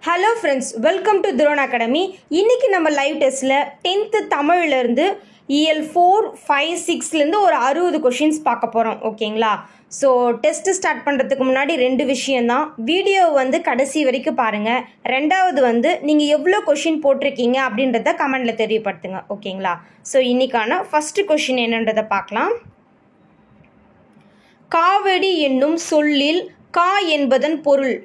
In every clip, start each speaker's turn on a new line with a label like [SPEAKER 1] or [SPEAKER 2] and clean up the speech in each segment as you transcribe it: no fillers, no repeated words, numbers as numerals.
[SPEAKER 1] Hello friends, welcome to drone academy. இன்றைக்கி நம்ம live டெஸ்ட்டில் 10th தமிழ்லேருந்து இஎல் 4, 5, 6லேருந்து ஒரு 60 கொஷின்ஸ் பார்க்க போகிறோம். ஓகேங்களா? ஸோ டெஸ்ட்டு ஸ்டார்ட் பண்ணுறதுக்கு முன்னாடி 2 விஷயந்தான். வீடியோ கடைசி வரைக்கும் பாருங்கள். ரெண்டாவது நீங்கள் எவ்வளோ கொஷின் போட்டிருக்கீங்க அப்படின்றத கமெண்டில் தெரியப்படுத்துங்க. ஓகேங்களா? ஸோ இன்றைக்கான ஃபஸ்ட்டு கொஷின் என்னன்றதை பார்க்கலாம். காவடி என்னும் சொல்லில் கா என்பதன் பொருள்.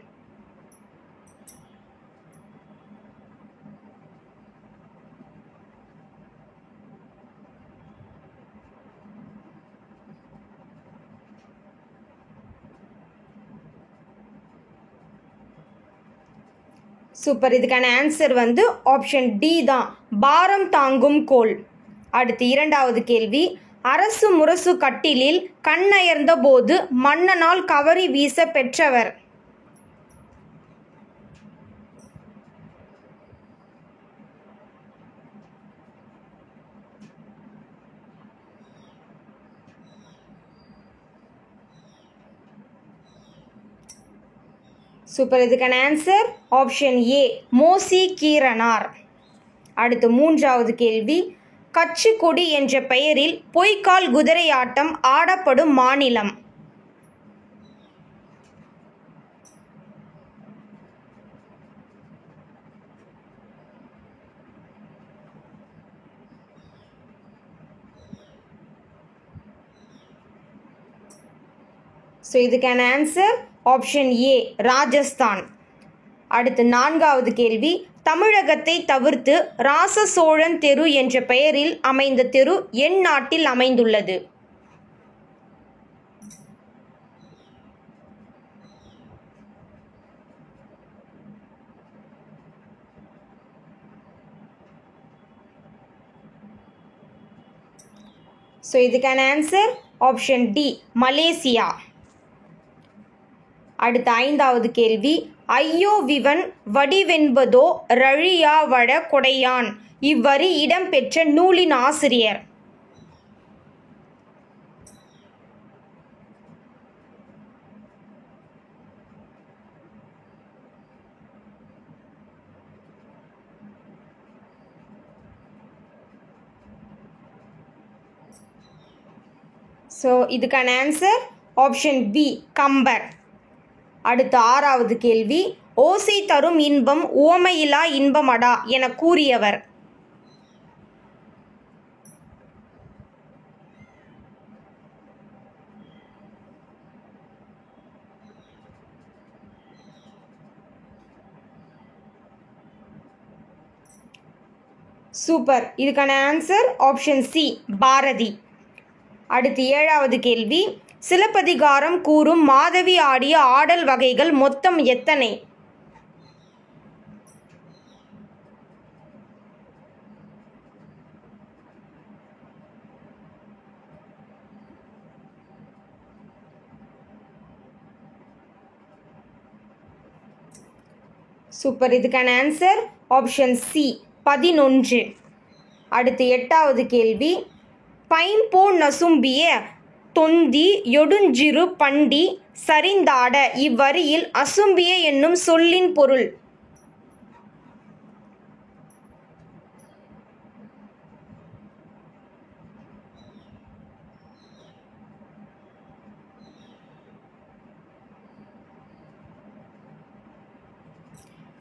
[SPEAKER 1] சூப்பர். இதுக்கான ஆன்சர் ஆப்ஷன் டி தான், பாரம் தாங்கும் கோல். அடுத்து இரண்டாவது கேள்வி. அரசு முரசு கட்டிலில் கண்ணயர்ந்த போது மன்னனால் கவரி வீச பெற்றவர். சூப்பர். இதுக்கான answer option A, Mosi Keeranar. அடுத்து மூன்றாவது கேள்வி. கச்சு கொடி என்ற பெயரில் பொய்க்கால் குதிரை ஆட்டம் ஆடப்படும் மாநிலம். ஸோ இதுக்கான ஆன்சர் ஆப்ஷன் ஏ, ராஜஸ்தான். அடுத்து நான்காவது கேள்வி. தமிழகத்தை தவிர்த்து ராச சோழன் தெரு என்ற பெயரில் அமைந்த தெரு என் நாட்டில் அமைந்துள்ளது. ஸோ இதுக்கான ஆன்சர் ஆப்ஷன் டி, மலேசியா. அடுத்த ஐந்தாவது கேள்வி. ஐயோ விவன் வடிவென்பதோ ரழியா வட கொடையான் இவ்வரி இடம்பெற்ற நூலின் ஆசிரியர். ஸோ இதுக்கான ஆன்சர் ஆப்ஷன் பி, கம்பர். அடுத்த ஆறாவது கேள்வி. ஓசை தரும் இன்பம் உவமையிலா இன்பமடா என கூறியவர். சூப்பர். இதுக்கான ஆன்சர் ஆப்ஷன் சி, பாரதி. அடுத்து ஏழாவது கேள்வி. சிலப்பதிகாரம் கூறும் மாதவி ஆடிய ஆடல் வகைகள் மொத்தம் எத்தனை? சூப்பர். இதுக்கான ஆன்சர் ஆப்ஷன் சி, 11. அடுத்து எட்டாவது கேள்வி. பைம்போ நசும்பிய தொந்தி எடுஞ்சிறு பண்டி சரிந்தாட இவ்வரியில் அசும்பிய என்னும் சொல்லின் பொருள்.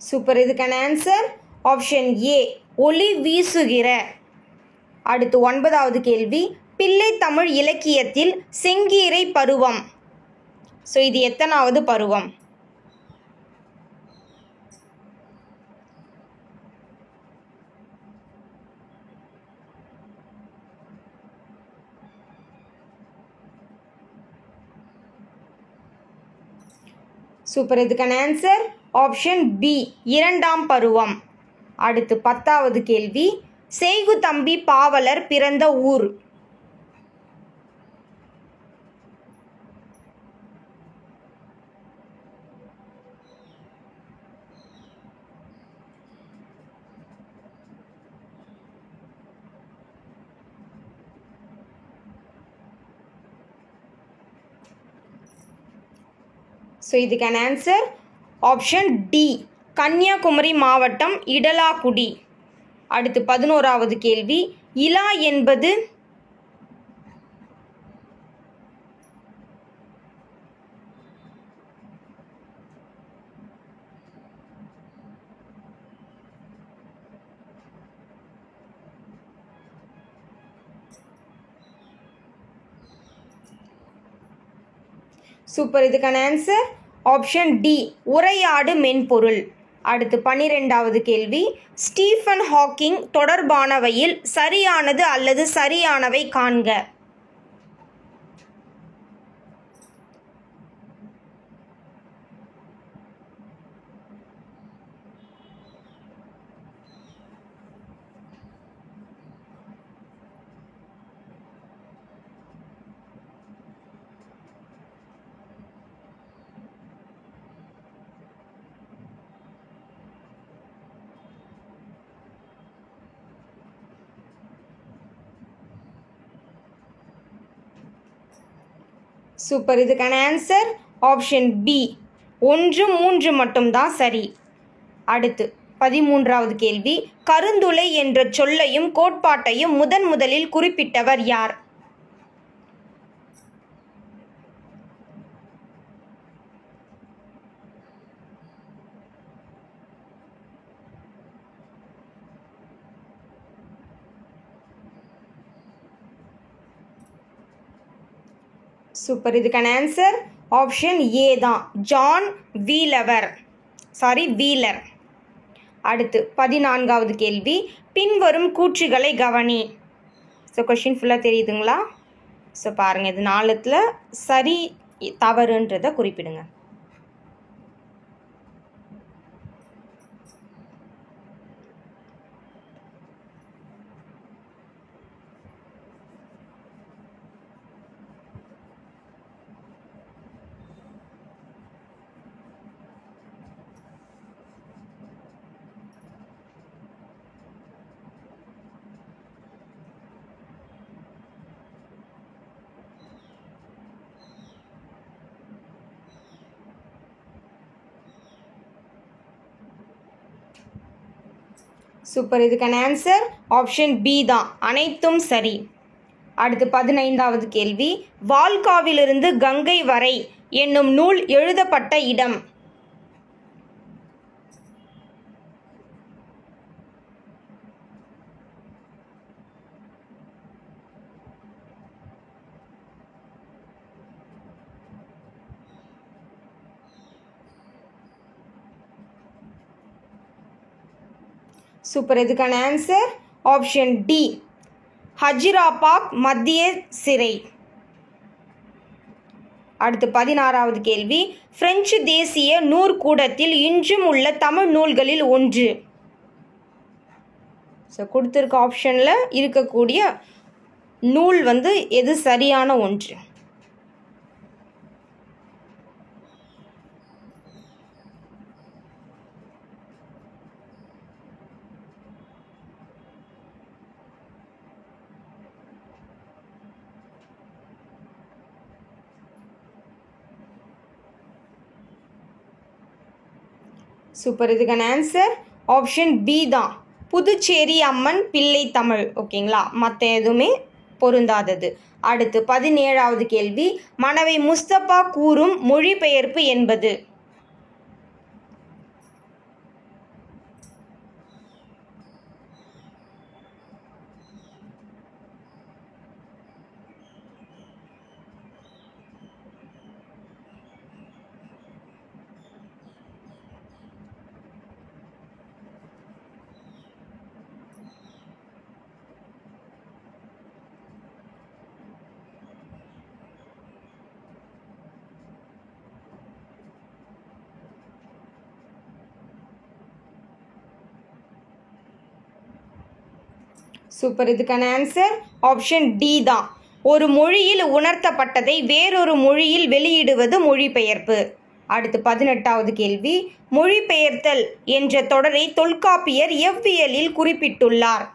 [SPEAKER 1] சூப்பர். இதுக்கான ஆன்சர் ஆப்ஷன் ஏ, ஒளி வீசுகிற. அடுத்து ஒன்பதாவது கேள்வி. பிள்ளை தமிழ் இலக்கியத்தில் செங்கீரை பருவம். ஸோ இது எத்தனாவது பருவம்? சூப்பர். இதுக்கான ஆன்சர் ஆப்ஷன் பி, 2ஆம் பருவம். அடுத்து 10வது கேள்வி. செய்குதம்பி பாவலர் பிறந்த ஊர். ஸோ இதுக்கான ஆன்சர் ஆப்ஷன் டி, கன்னியாகுமரி மாவட்டம் இடலாக்குடி. அடுத்து 11வது கேள்வி, இலா என்பது சூப்பர். இதுக்கான ஆன்சர் ஆப்ஷன் டி, உரையாடு மென்பொருள். அடுத்து 12வது கேள்வி, ஸ்டீஃபன் ஹாக்கிங் தொடர்பானவையில் சரியானது அல்லது சரியானவை காண்க. சூப்பர். இதுக்கான ஆன்சர் ஆப்ஷன் பி, 1, 3 மட்டும்தான் சரி. அடுத்து 13வது கேள்வி, கருந்துளை என்ற சொல்லையும் கோட்பாட்டையும் முதலில் குறிப்பிட்டவர் யார்? சூப்பர். இதுக்கான ஆன்சர் ஆப்ஷன் ஏ தான், ஜான் வீலர். அடுத்து 14வது கேள்வி, பின்வரும் கூற்றுகளை கவனி. ஸோ கொஷின் ஃபுல்லாக தெரியுதுங்களா? ஸோ பாருங்கள், இது 4ல் சரி தவறுன்றதை குறிப்பிடுங்க. சூப்பர். இதுக்கான ஆன்சர் ஆப்ஷன் பி தான், அனைத்தும் சரி. அடுத்து 15வது கேள்வி, வால்காவிலிருந்து கங்கை வரை என்னும் நூல் எழுதப்பட்ட இடம். சூப்பர். இதுக்கான ஆன்சர் ஆப்ஷன் டி, ஹஜிராபாக் மத்திய சிறை. அடுத்து 16வது கேள்வி, பிரெஞ்சு தேசிய நூற்கூடத்தில் இன்றும் உள்ள தமிழ் நூல்களில் ஒன்று. ஸோ கொடுத்துருக்க ஆப்ஷனில் இருக்கக்கூடிய நூல் எது சரியான ஒன்று? சூப்பர். இதுக்கான ஆன்சர் ஆப்ஷன் பி தான், புதுச்சேரி அம்மன் பிள்ளை தமிழ். ஓகேங்களா, மற்ற எதுவுமே பொருந்தாதது. அடுத்து 17வது கேள்வி, மனவை முஸ்தபா கூறும் மொழிபெயர்ப்பு என்பது. சூப்பர். இதுக்கான ஆன்சர் ஆப்ஷன் டி தான், ஒரு மொழியில் உணர்த்தப்பட்டதை வேறொரு மொழியில் வெளியிடுவது மொழிபெயர்ப்பு. அடுத்து 18வது கேள்வி, மொழிபெயர்த்தல் என்ற தொடரை தொல்காப்பியர் எவ்வியலில் குறிப்பிட்டுள்ளார்?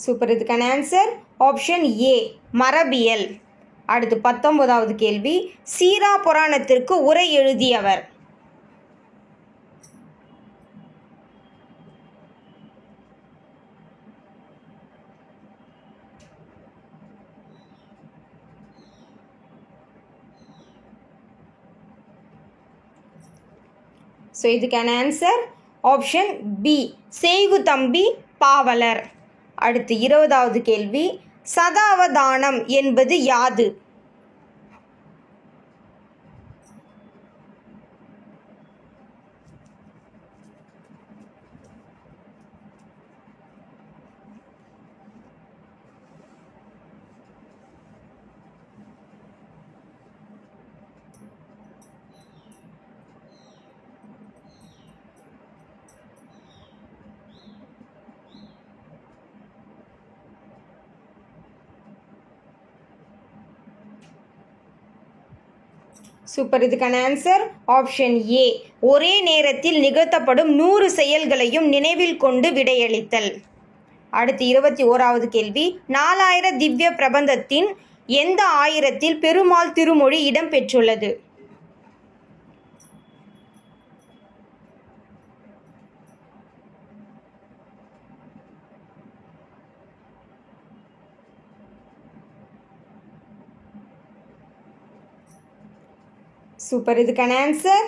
[SPEAKER 1] சூப்பர். இதுக்கான ஆன்சர் ஆப்ஷன் ஏ மரபியல். அடுத்து 19வது கேள்வி, சீரா புராணத்திற்கு உரை எழுதியவர். ஸோ இதுக்கான ஆன்சர் ஆப்ஷன் பி செய்குதம்பி பாவலர். அடுத்து 20வது கேள்வி, சதாவதானம் என்பது யாது? சூப்பர். இதுக்கான ஆன்சர் ஆப்ஷன் ஏ ஒரே நேரத்தில் நிகழ்த்தப்படும் 100 செயல்களையும் நினைவில் கொண்டு விடையளித்தல். அடுத்து 21வது கேள்வி, 4000 திவ்ய பிரபந்தத்தின் எந்த ஆயிரத்தில் பெருமாள் திருமொழி இடம்பெற்றுள்ளது? சூப்பர். இதுக்கான ஆன்சர்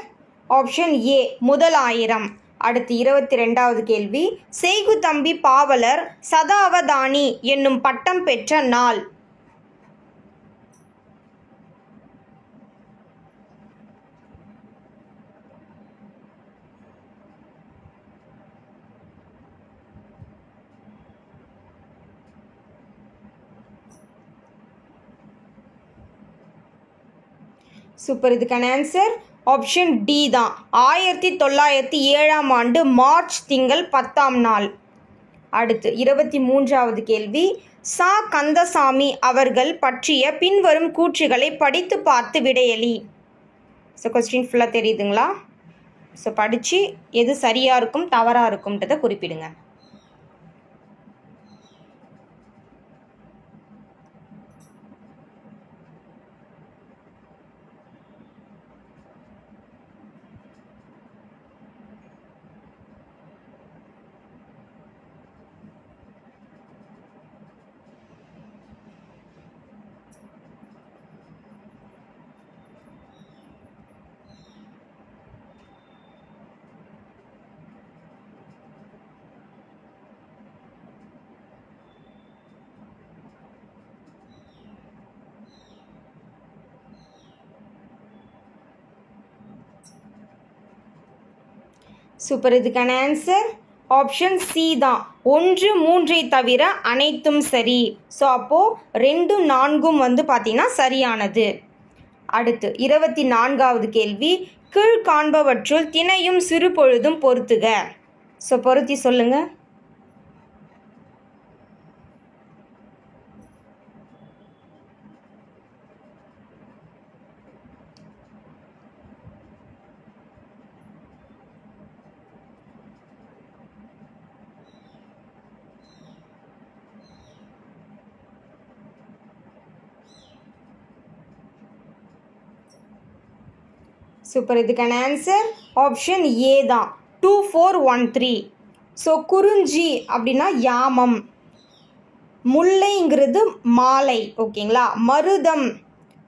[SPEAKER 1] ஆப்ஷன் ஏ முதல் 1000. அடுத்து 22வது கேள்வி, செய்குதம்பி பாவலர் சதாவதானி என்னும் பட்டம் பெற்ற நாள். சூப்பர். இதுக்கான ஆன்சர் ஆப்ஷன் டி தான் 1907ஆம் ஆண்டு மார்ச் திங்கள் 10ஆம் நாள். அடுத்து 23வது கேள்வி, சா கந்தசாமி அவர்கள் பற்றிய பின்வரும் கூற்றுகளை படித்து பார்த்து விடையளி. ஸோ கொஸ்டின் ஃபுல்லாக தெரியுதுங்களா? ஸோ படித்து எது சரியாக இருக்கும் தவறாக இருக்கும்ன்றதை குறிப்பிடுங்க. சூப்பர். இதுக்கான ஆன்சர் ஆப்ஷன் சி தான் 1 3ஐ தவிர அனைத்தும் சரி. ஸோ அப்போது 2 4ம் வந்து பார்த்திங்கன்னா சரியானது. அடுத்து 24வது கேள்வி, கீழ்காண்பவற்றுள் திணையும் சிறு பொழுதும் பொறுத்துக. ஸோ பொருத்தி சொல்லுங்கள். சூப்பர். இதுக்கான ஆன்சர் ஆப்ஷன் ஏ தான் 2413. ஸோ குறிஞ்சி அப்படின்னா யாமம், முல்லைங்கிறது மாலை, ஓகேங்களா. மருதம்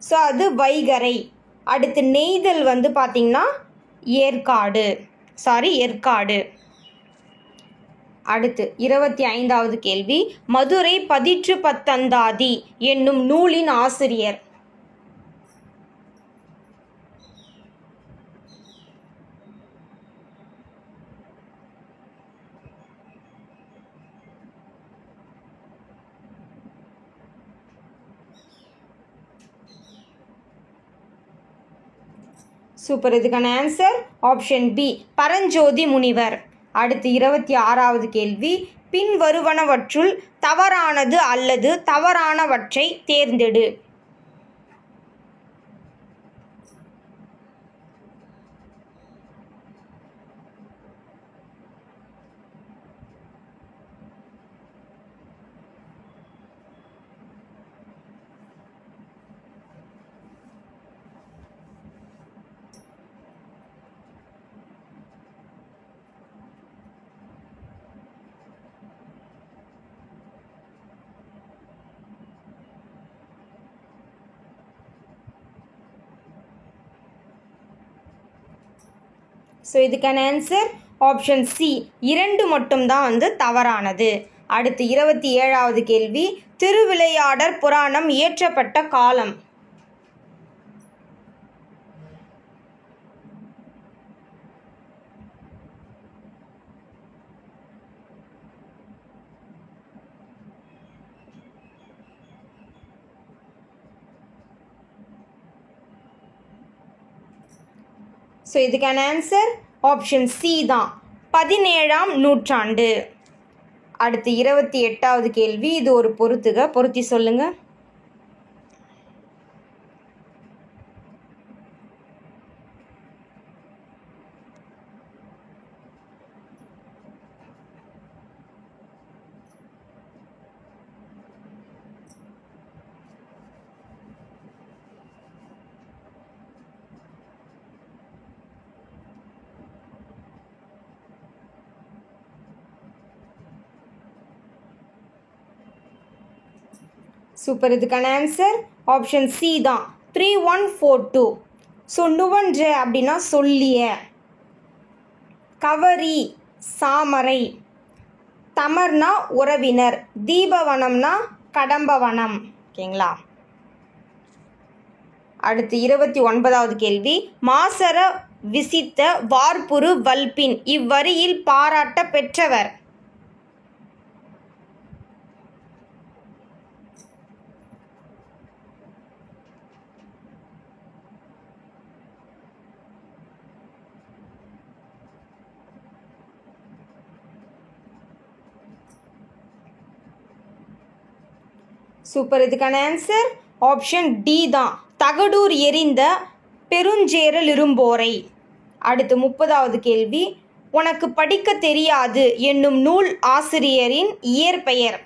[SPEAKER 1] ஸோ அது வைகரை. அடுத்து நெய்தல் வந்து பார்த்திங்கன்னா ஏற்காடு. அடுத்து 25வது கேள்வி, மதுரை பதிற்று பத்தந்தாதி என்னும் நூலின் ஆசிரியர். சூப்பர். இதுக்கான ஆன்சர் ஆப்ஷன் பி பரஞ்சோதி முனிவர். அடுத்து 26வது கேள்வி, பின் வருவனவற்றுள் தவறானது அல்லது தவறானவற்றை தேர்ந்தெடு. ஸோ இதுக்கான ஆன்சர் ஆப்ஷன் சி, 2 மட்டும்தான் வந்து தவறானது. அடுத்து 27வது கேள்வி, திருவிளையாடற் புராணம் இயற்றப்பட்ட காலம். ஸோ இதுக்கான ஆன்சர் ஆப்ஷன் சி தான், 17ஆம் நூற்றாண்டு. அடுத்து 28வது கேள்வி, இது ஒரு பொருத்தி சொல்லுங்க. சூப்பர். இதுக்கான ஆன்சர் ஆப்ஷன் சி தான், 3142. ஸோ நுவன்ற அப்படின்னா சொல்லிய, கவரி சாமரை, தமர்னா உறவினர், தீபவனம்னா கடம்பவனம். ஓகேங்களா. அடுத்து 29வது கேள்வி, மாசற விசித்த வார்புரு வல்பின் இவ்வரியில் பாராட்ட பெற்றவர். சூப்பர். இதுக்கான ஆன்சர் ஆப்ஷன் டி தான், தகடூர் எறிந்த பெருஞ்சேரல் இரும்போரை. அடுத்து 30வது கேள்வி, உனக்கு படிக்க தெரியாது என்னும் நூல் ஆசிரியரின் இயற்பெயர்.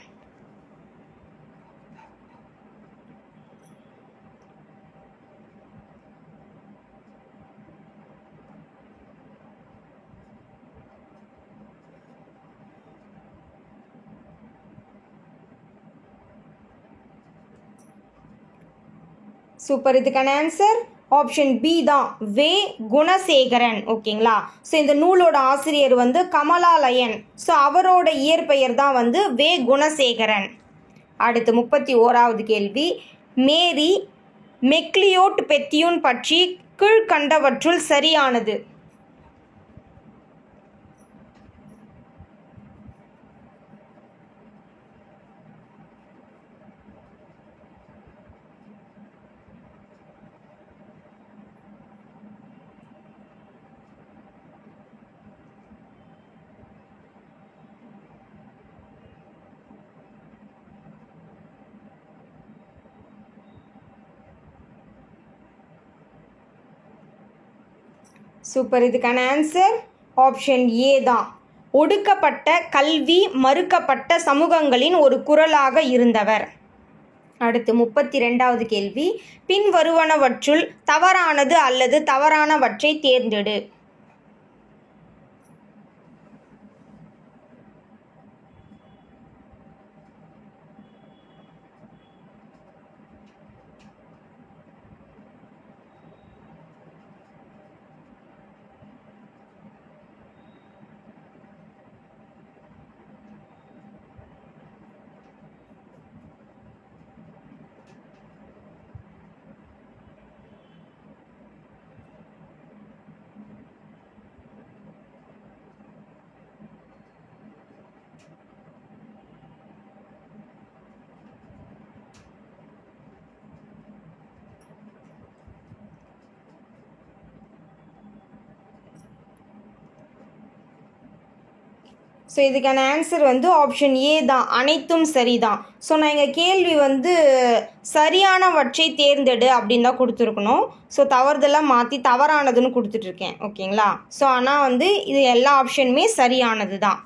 [SPEAKER 1] சூப்பர். இதுக்கான ஆன்சர் ஆப்ஷன் பி தான், வே குணசேகரன். ஓகேங்களா. ஸோ இந்த நூலோட ஆசிரியர் வந்து கமலாலயன். ஸோ அவரோட இயற்பெயர் தான் வந்து வே குணசேகரன். அடுத்து 31வது கேள்வி, மேரி மெக்லியோட் பெத்தியூன் பற்றி கீழ்கண்டவற்றுள் சரியானது. சூப்பர். இதுக்கான ஆன்சர் ஆப்ஷன் ஏ தான், ஒடுக்கப்பட்ட கல்வி மறுக்கப்பட்ட சமூகங்களின் ஒரு குரலாக இருந்தவர். அடுத்து 32வது கேள்வி, பின்வருவனவற்றுள் தவறானது அல்லது தவறானவற்றை தேர்ந்தெடு. ஸோ இதுக்கான ஆன்சர் வந்து ஆப்ஷன் ஏ தான், அனைத்தும் சரிதான். ஸோ நான் எங்கள் கேள்வி வந்து சரியானவற்றை தேர்ந்தெடு அப்படின்னு தான் கொடுத்துருக்கணும். ஸோ தவறுதெல்லாம் மாற்றி தவறானதுன்னு கொடுத்துட்ருக்கேன். ஓகேங்களா. ஸோ ஆனால் வந்து இது எல்லா ஆப்ஷனுமே சரியானது தான்.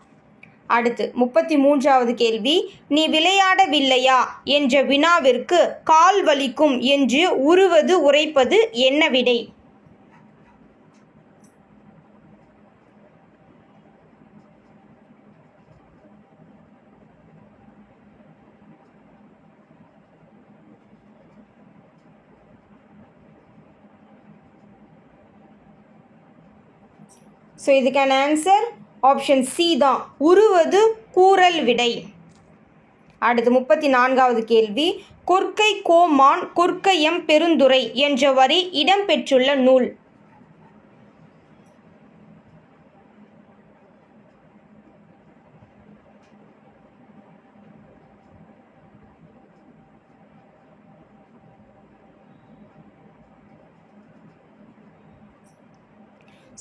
[SPEAKER 1] அடுத்து 33வது கேள்வி, நீ விளையாடவில்லையா என்ற வினாவிற்கு கால் வலிக்கும் என்று உரைப்பது என்ன விடை? ஸோ இதுக்கான ஆன்சர் ஆப்ஷன் சி தான், உருவது கூறல் விடை. அடுத்து 34வது கேள்வி, கொற்கை கோமான் கொற்கையம் பெருந்துறை என்ற வரி இடம்பெற்றுள்ள நூல்.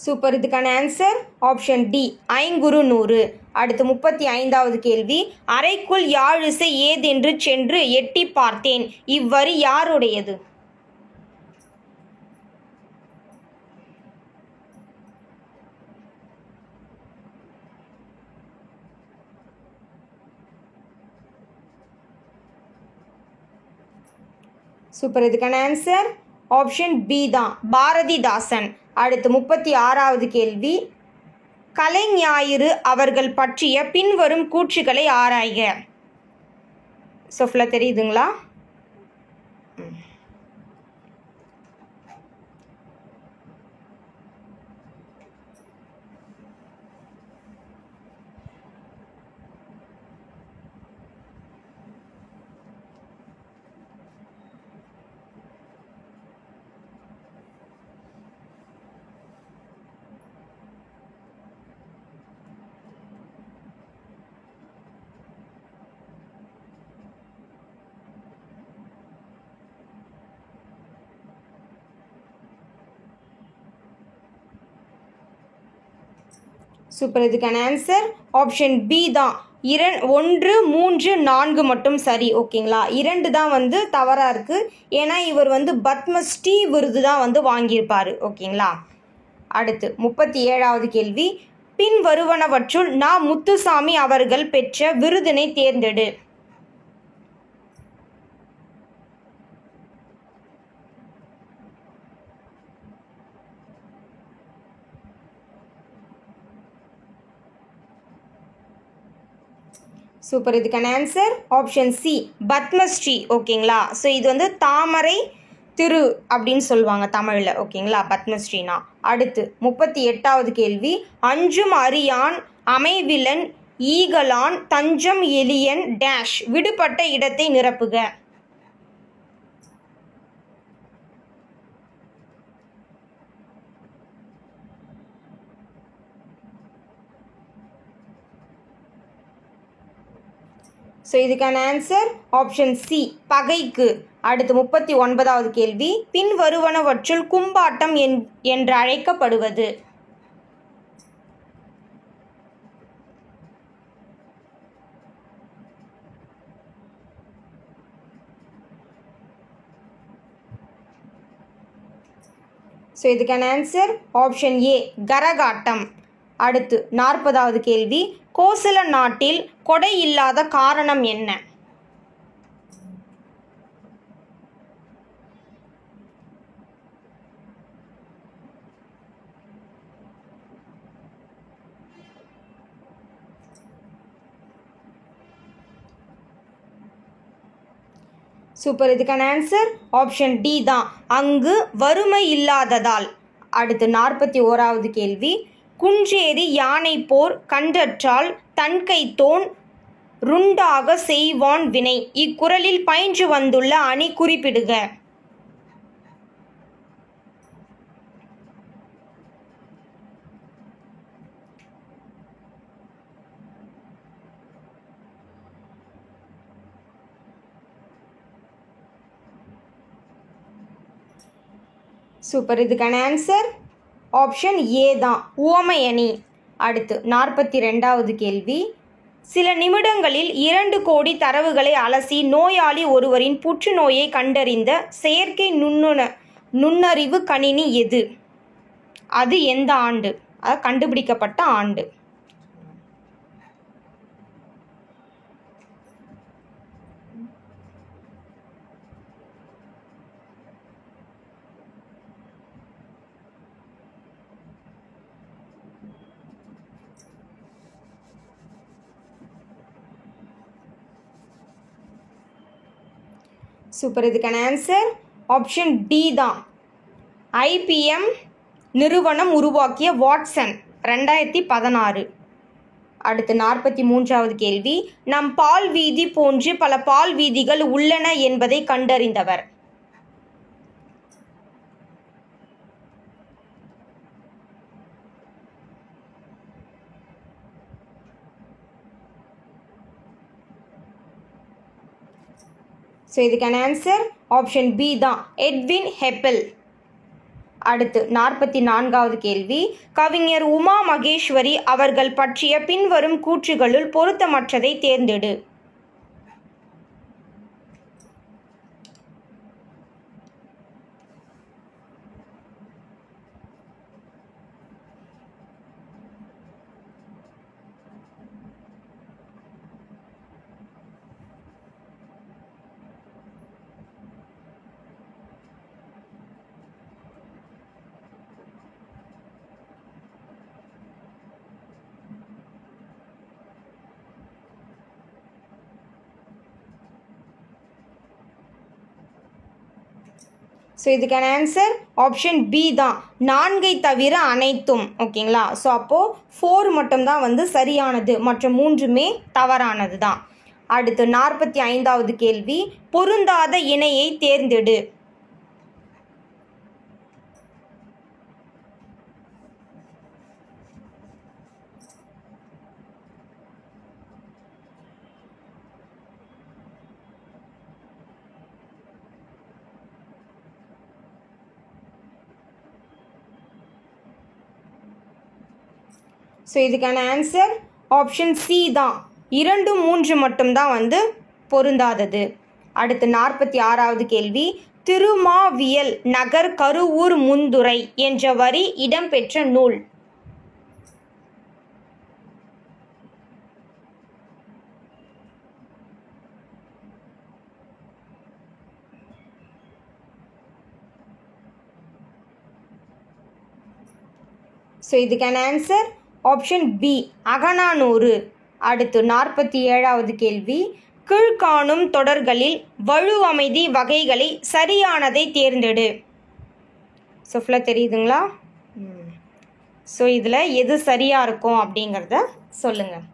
[SPEAKER 1] சூப்பர். இதுக்கான ஆன்சர் ஆப்ஷன் டி, ஐங்குறு நூறு. அடுத்து 35வது கேள்வி, அறைக்குள் யாழிசை ஏதென்று சென்று எட்டி பார்த்தேன், இவ்வரி யாருடையது? சூப்பர். இதுக்கான ஆன்சர் ஆப்ஷன் பி தான், பாரதிதாசன். அடுத்து 36வது கேள்வி, கலைஞாயிறு அவர்கள் பற்றிய பின்வரும் கூற்றுகளை ஆராய்க. ஸோ ஃபுல்லாக தெரியுதுங்களா? சூப்பர். இதுக்கான ஆன்சர் ஆப்ஷன் பி தான், 1, 3, 4 மட்டும் சரி. ஓகேங்களா, 2 தான் வந்து தவறாக இருக்குது. ஏன்னா இவர் வந்து பத்மஸ்ரீ விருது தான் வந்து வாங்கியிருப்பார். ஓகேங்களா. அடுத்து 37வது கேள்வி, பின் வருவனவற்றுள் நா. முத்துசாமி அவர்கள் பெற்ற விருதினை தேர்ந்தெடு. சூப்பர். இதுக்கான ஆன்சர் ஆப்ஷன் சி, பத்மஸ்ரீ. ஓகேங்களா. ஸோ இது வந்து தாமரை திரு அப்படின்னு சொல்லுவாங்க தமிழில். ஓகேங்களா, பத்மஸ்ரீனா. அடுத்து 38வது கேள்வி, அஞ்சும் அரியான் அமைவிலன் ஈகலான் தஞ்சம் எலியன் டேஷ் விடுபட்ட இடத்தை நிரப்புக. ஸோ இதுக்கான ஆன்சர் ஆப்ஷன் சி, பகைக்கு. அடுத்து 39வது கேள்வி, பின் வருவனவற்றுள் கும்பாட்டம் என்று அழைக்கப்படுவது. ஸோ இதுக்கான ஆன்சர் ஆப்ஷன் ஏ, கரகாட்டம். அடுத்து 40வது கேள்வி, கோசல நாட்டில் கொடை இல்லாத காரணம் என்ன? சூப்பர். இதுக்கான ஆன்சர் ஆப்ஷன் டி தான், அங்கு வறுமை இல்லாததால். அடுத்து 41வது கேள்வி, குன்றேறி யானை போர் கண்டற்றால் தன்கைத்தோன் ருண்டாக செய்வான் வினை, இக்குறளில் பயின்று வந்துள்ள அணி குறிப்பிடுக. சூப்பர். இதுக்கான ஆன்சர் ஆப்ஷன் ஏ தான், உவமை அணி. அடுத்து 42வது கேள்வி, சில நிமிடங்களில் 2 கோடி தரவுகளை அலசி நோயாளி ஒருவரின் புற்றுநோயை கண்டறிந்த செயற்கை நுண்ணறிவு கணினி எது? அது எந்த ஆண்டு? அது கண்டுபிடிக்கப்பட்ட ஆண்டு. சூப்பர். இதுக்கான ஆன்சர் ஆப்ஷன் டி தான், IBM நிறுவனம் உருவாக்கிய வாட்சன் 2016. அடுத்து 43வது கேள்வி, நம் பால் வீதி போன்று பல பால் வீதிகள் உள்ளன என்பதை கண்டறிந்தவர். ஸோ இதுக்கான ஆன்சர் ஆப்ஷன் பி தான், எட்வின் ஹெப்பல். அடுத்து 44வது கேள்வி, கவிஞர் உமா மகேஸ்வரி அவர்கள் பற்றிய பின்வரும் கூற்றுகளுள் பொருத்தமற்றதை தேர்ந்தெடு. ஸோ இதுக்கான ஆன்சர் ஆப்ஷன் பி தான், 4ஐ தவிர அனைத்தும். ஓகேங்களா? ஸோ அப்போது 4 மட்டும்தான் வந்து சரியானது, மற்ற 3மே தவறானது தான். அடுத்து 45வது கேள்வி, பொருந்தாத இணையை தேர்ந்தெடு. ஸோ இதுக்கான ஆன்சர் ஆப்ஷன் சி தான், 2, 3 மட்டும்தான் வந்து பொருந்தாதது. அடுத்து 46வது கேள்வி, திருமாவியல் நகர் கருவூர் முந்துரை என்ற வரி இடம்பெற்ற நூல். ஸோ இதுக்கான ஆன்சர் ஆப்ஷன் பி, அகநானூறு. அடுத்து 47வது கேள்வி, கீழ்காணும் தொடர்களில் வலுவமைதி வகைகளை சரியானதை தேர்ந்தெடு. ஸோ ஃபுல்லாக தெரியுதுங்களா? ஸோ இதில் எது சரியாக இருக்கும் அப்படிங்கிறத சொல்லுங்கள்.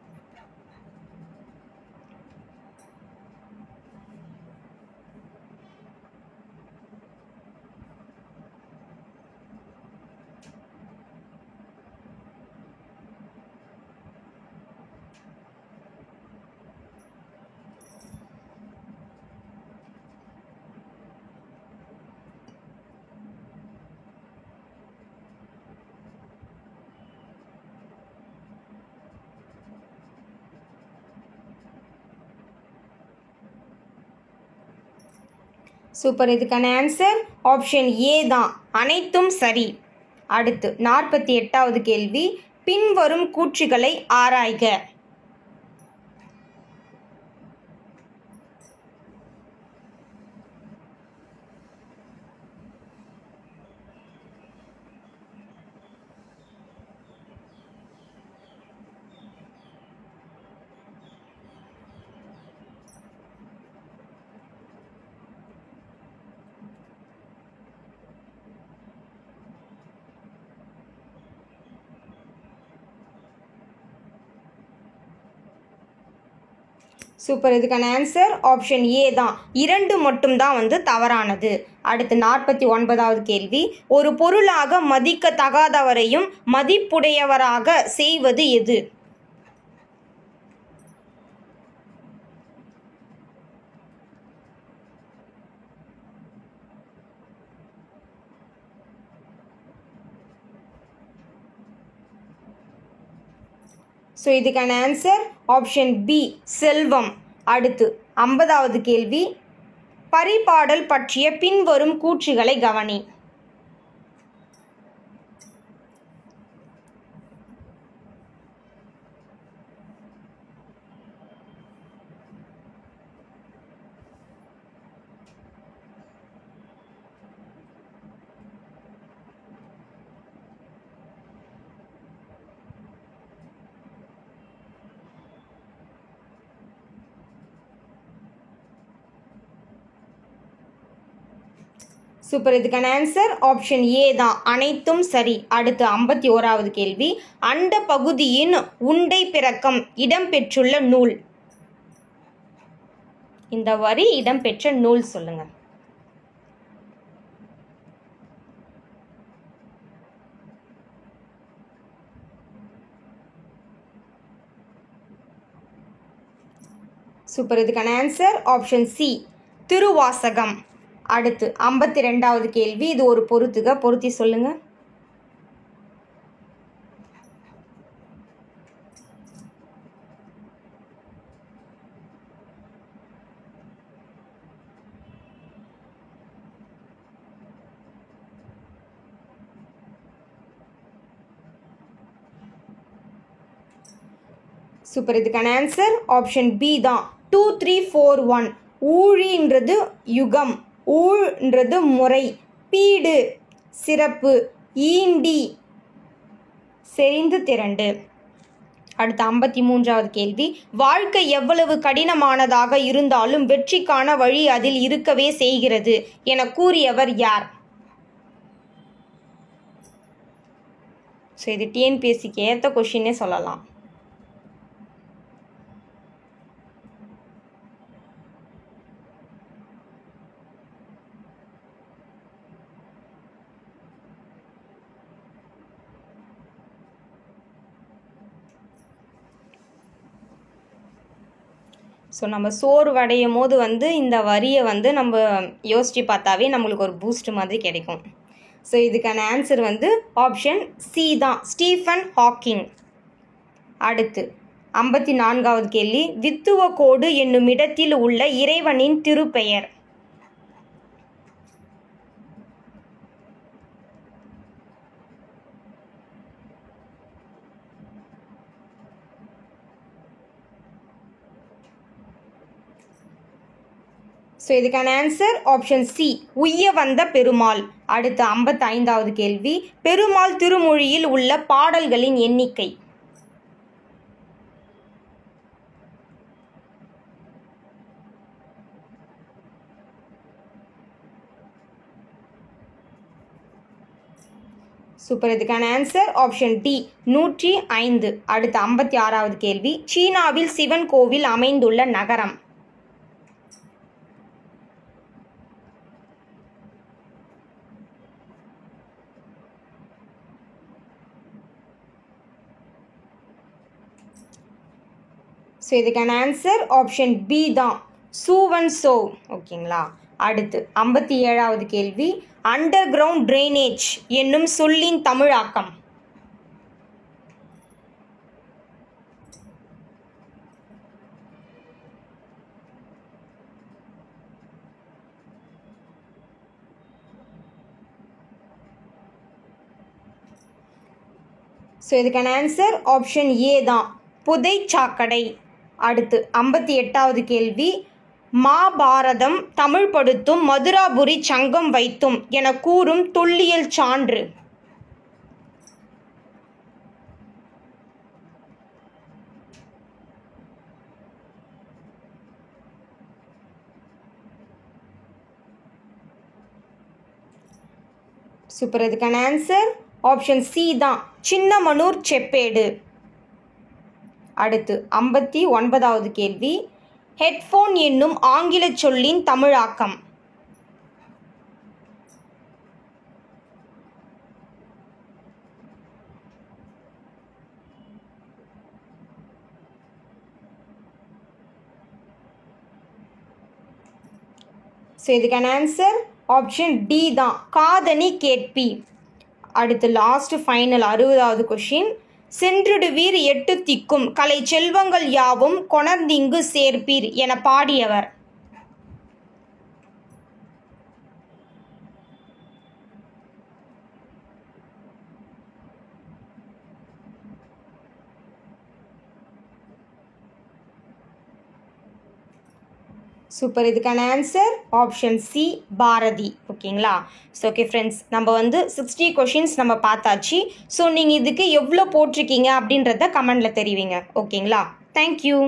[SPEAKER 1] சூப்பர். இதுக்கான ஆன்சர் ஆப்ஷன் ஏ தான், அனைத்தும் சரி. அடுத்து 48வது கேள்வி, பின்வரும் கூற்றுகளை ஆராய்க. சூப்பர். இதுக்கான ஆன்சர் ஆப்ஷன் ஏ தான், 2 மட்டும்தான் வந்து தவறானது. அடுத்து 49வது கேள்வி, ஒரு பொருளாக மதிக்கத்தகாதவரையும் மதிப்புடையவராக செய்வது எது? ஸோ இதுக்கான ஆன்சர் ஆப்ஷன் பி, செல்வம். அடுத்து 50வது கேள்வி, பரிபாடல் பற்றிய பின்வரும் கூற்றுகளை கவனி. சூப்பர். இதுக்கான ஆன்சர் ஆப்ஷன் ஏ தான், அனைத்தும் சரி. அடுத்து 51வது கேள்வி, அண்ட பகுதியின் உண்டை பிறக்கம் இடம்பெற்றுள்ள நூல். இந்த வரி இடம்பெற்ற நூல் சொல்லுங்க. சூப்பர். இதுக்கான ஆன்சர் ஆப்ஷன் சி, திருவாசகம். அடுத்து 52வது கேள்வி, இது ஒரு பொருத்தி சொல்லுங்க. சூப்பர். இதுக்கான ஆன்சர் ஆப்ஷன் பி தான், 2341. ஊழின்றது யுகம், ஊழ்ன்றது முறை, பீடு சிறப்பு, ஈண்டி செறிந்து திரண்டு. அடுத்து 53வது கேள்வி, வாழ்க்கை எவ்வளவு கடினமானதாக இருந்தாலும் வெற்றிக்கான வழி அதில் இருக்கவே செய்கிறது என கூறியவர் யார்? ஸோ இது டிஎன்பிஎஸ்சிக்கு ஏற்ற கொஷின்னே சொல்லலாம். ஸோ நம்ம சோர்வடையும் போது இந்த வரியை நம்ம யோசித்து பார்த்தாவே நம்மளுக்கு ஒரு பூஸ்ட் மாதிரி கிடைக்கும். ஸோ இதுக்கான ஆன்சர் ஆப்ஷன் சி தான், ஸ்டீஃபன் ஹாக்கிங். அடுத்து 54வது கேள்வி, வித்துவக்கோடு என்னும் இடத்தில் உள்ள இறைவனின் திருப்பெயர். ஸோ இதுக்கான ஆன்சர் ஆப்ஷன் சி, உய்ய வந்த பெருமாள். அடுத்து 55வது கேள்வி, பெருமாள் திருமொழியில் உள்ள பாடல்களின் எண்ணிக்கை. சூப்பர். இதுக்கான ஆன்சர் ஆப்ஷன் டி, 105. அடுத்து 56வது கேள்வி, சீனாவில் சிவன் கோவில் அமைந்துள்ள நகரம். ஸோ இதுக்கான ஆன்சர் ஆப்ஷன் பி தான், சூவன்சோ. ஓகேங்களா. அடுத்து 57வது கேள்வி, அண்டர் கிரவுண்ட் ட்ரைனேஜ் என்னும் சொல்லின் தமிழாக்கம். ஸோ இதுக்கான ஆன்சர் ஆப்ஷன் ஏ தான், புதை சாக்கடை. அடுத்து 58வது கேள்வி, மாபாரதம் தமிழ்படுத்தும் மதுராபுரி சங்கம் வைத்தும் என கூறும் தொல்லியல் சான்று. சூப்பர். இதுக்கான ஆன்சர் ஆப்ஷன் சி தான், சின்னமனூர் செப்பேடு. அடுத்து 59வது கேள்வி, ஹெட்ஃபோன் என்னும் ஆங்கில சொல்லின் தமிழாக்கம். ஸோ இதுக்கான ஆன்சர் ஆப்ஷன் டி தான், காதணி கேட்பி. அடுத்து லாஸ்ட் ஃபைனல் 60வது கொஷின், சென்றிடுவீர் எட்டு திக்கும் கலை செல்வங்கள் யாவும் கொணர்ந்திங்கு சேர்ப்பீர் என பாடியவர். சூப்பர். இதுக்கான ஆன்சர் ஆப்ஷன் சி, பாரதி. ஓகேங்களா. ஸோ ஓகே ஃப்ரெண்ட்ஸ், நம்ம 60 கொஷின்ஸ் நம்ம பார்த்தாச்சு. ஸோ நீங்கள் இதுக்கு எவ்வளோ போட்டிருக்கீங்க அப்படின்றத கமெண்டில் தெரிவிங்க. ஓகேங்களா. தேங்க்யூ.